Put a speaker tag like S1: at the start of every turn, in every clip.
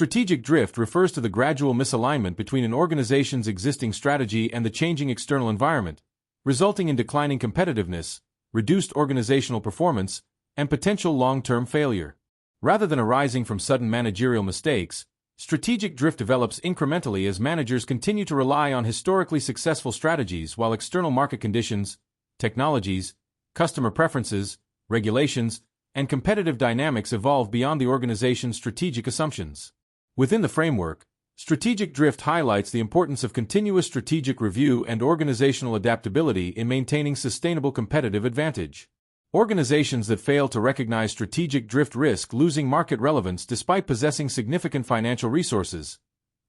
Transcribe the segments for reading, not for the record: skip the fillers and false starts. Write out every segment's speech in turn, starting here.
S1: Strategic drift refers to the gradual misalignment between an organization's existing strategy and the changing external environment, resulting in declining competitiveness, reduced organizational performance, and potential long-term failure. Rather than arising from sudden managerial mistakes, strategic drift develops incrementally as managers continue to rely on historically successful strategies while external market conditions, technologies, customer preferences, regulations, and competitive dynamics evolve beyond the organization's strategic assumptions. Within the framework, strategic drift highlights the importance of continuous strategic review and organizational adaptability in maintaining sustainable competitive advantage. Organizations that fail to recognize strategic drift risk losing market relevance despite possessing significant financial resources,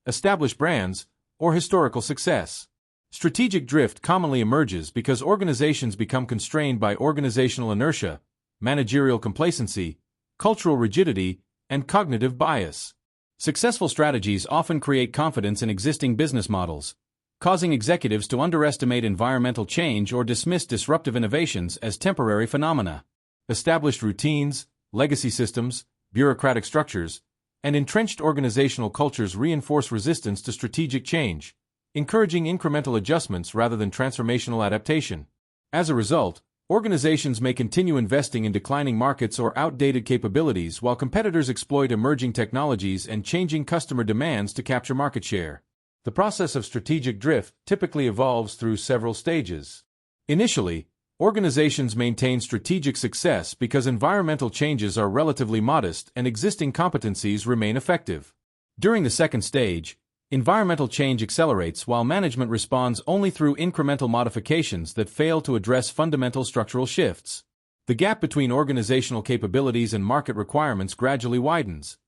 S1: established brands, or historical success. Strategic drift commonly emerges because organizations become constrained by organizational inertia, managerial complacency, cultural rigidity, and cognitive bias. Successful strategies often create confidence in existing business models, causing executives to underestimate environmental change or dismiss disruptive innovations as temporary phenomena. Established routines, legacy systems, bureaucratic structures, and entrenched organizational cultures reinforce resistance to strategic change, encouraging incremental adjustments rather than transformational adaptation. As a result, organizations may continue investing in declining markets or outdated capabilities while competitors exploit emerging technologies and changing customer demands to capture market share. The process of strategic drift typically evolves through several stages. Initially, organizations maintain strategic success because environmental changes are relatively modest and existing competencies remain effective. During the second stage, environmental change accelerates while management responds only through incremental modifications that fail to address fundamental structural shifts. The gap between organizational capabilities and market requirements gradually widens,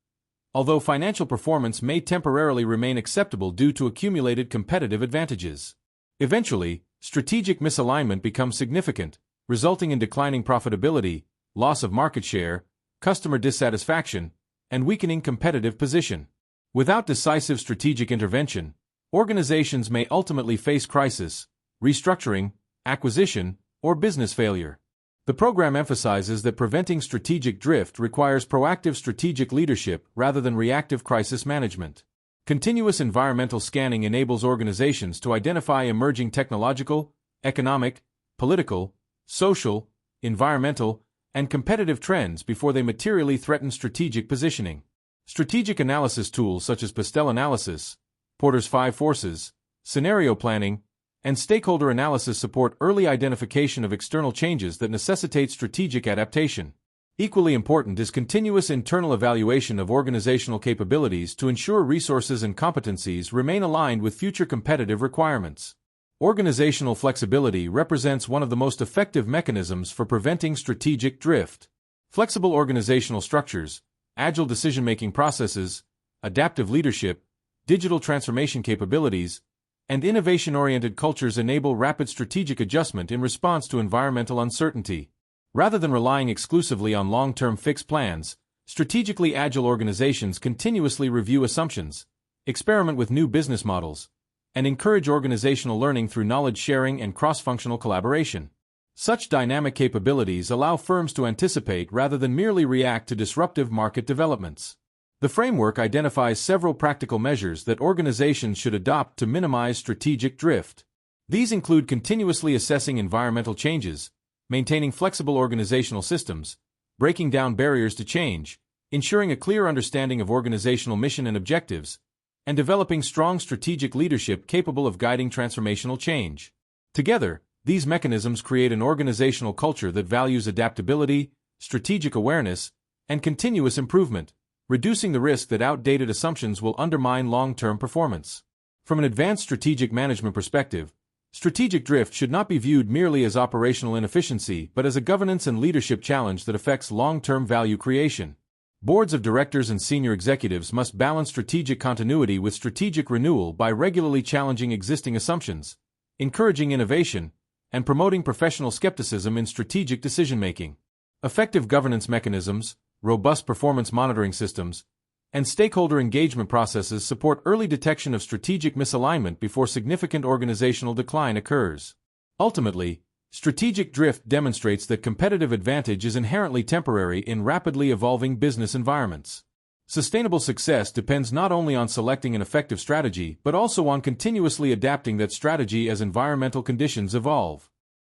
S1: although financial performance may temporarily remain acceptable due to accumulated competitive advantages. Eventually, strategic misalignment becomes significant, resulting in declining profitability, loss of market share, customer dissatisfaction, and weakening competitive position. Without decisive strategic intervention, organizations may ultimately face crisis, restructuring, acquisition, or business failure. The program emphasizes that preventing strategic drift requires proactive strategic leadership rather than reactive crisis management. Continuous environmental scanning enables organizations to identify emerging technological, economic, political, social, environmental, and competitive trends before they materially threaten strategic positioning. Strategic analysis tools such as Pastel analysis, Porter's 5 forces, scenario planning, and stakeholder analysis support early identification of external changes that necessitate strategic adaptation. Equally important is continuous internal evaluation of organizational capabilities to ensure resources and competencies remain aligned with future competitive requirements. Organizational flexibility represents one of the most effective mechanisms for preventing strategic drift. Flexible organizational structures, agile decision-making processes, adaptive leadership, digital transformation capabilities, and innovation-oriented cultures enable rapid strategic adjustment in response to environmental uncertainty. Rather than relying exclusively on long-term fixed plans, strategically agile organizations continuously review assumptions, experiment with new business models, and encourage organizational learning through knowledge sharing and cross-functional collaboration. Such dynamic capabilities allow firms to anticipate rather than merely react to disruptive market developments. The framework identifies several practical measures that organizations should adopt to minimize strategic drift. These include continuously assessing environmental changes, maintaining flexible organizational systems, breaking down barriers to change, ensuring a clear understanding of organizational mission and objectives, and developing strong strategic leadership capable of guiding transformational change. Together, these mechanisms create an organizational culture that values adaptability, strategic awareness, and continuous improvement, reducing the risk that outdated assumptions will undermine long-term performance. From an advanced strategic management perspective, strategic drift should not be viewed merely as operational inefficiency but as a governance and leadership challenge that affects long-term value creation. Boards of directors and senior executives must balance strategic continuity with strategic renewal by regularly challenging existing assumptions, encouraging innovation, and promoting professional skepticism in strategic decision-making. Effective governance mechanisms, robust performance monitoring systems, and stakeholder engagement processes support early detection of strategic misalignment before significant organizational decline occurs. Ultimately, strategic drift demonstrates that competitive advantage is inherently temporary in rapidly evolving business environments. Sustainable success depends not only on selecting an effective strategy but also on continuously adapting that strategy as environmental conditions evolve.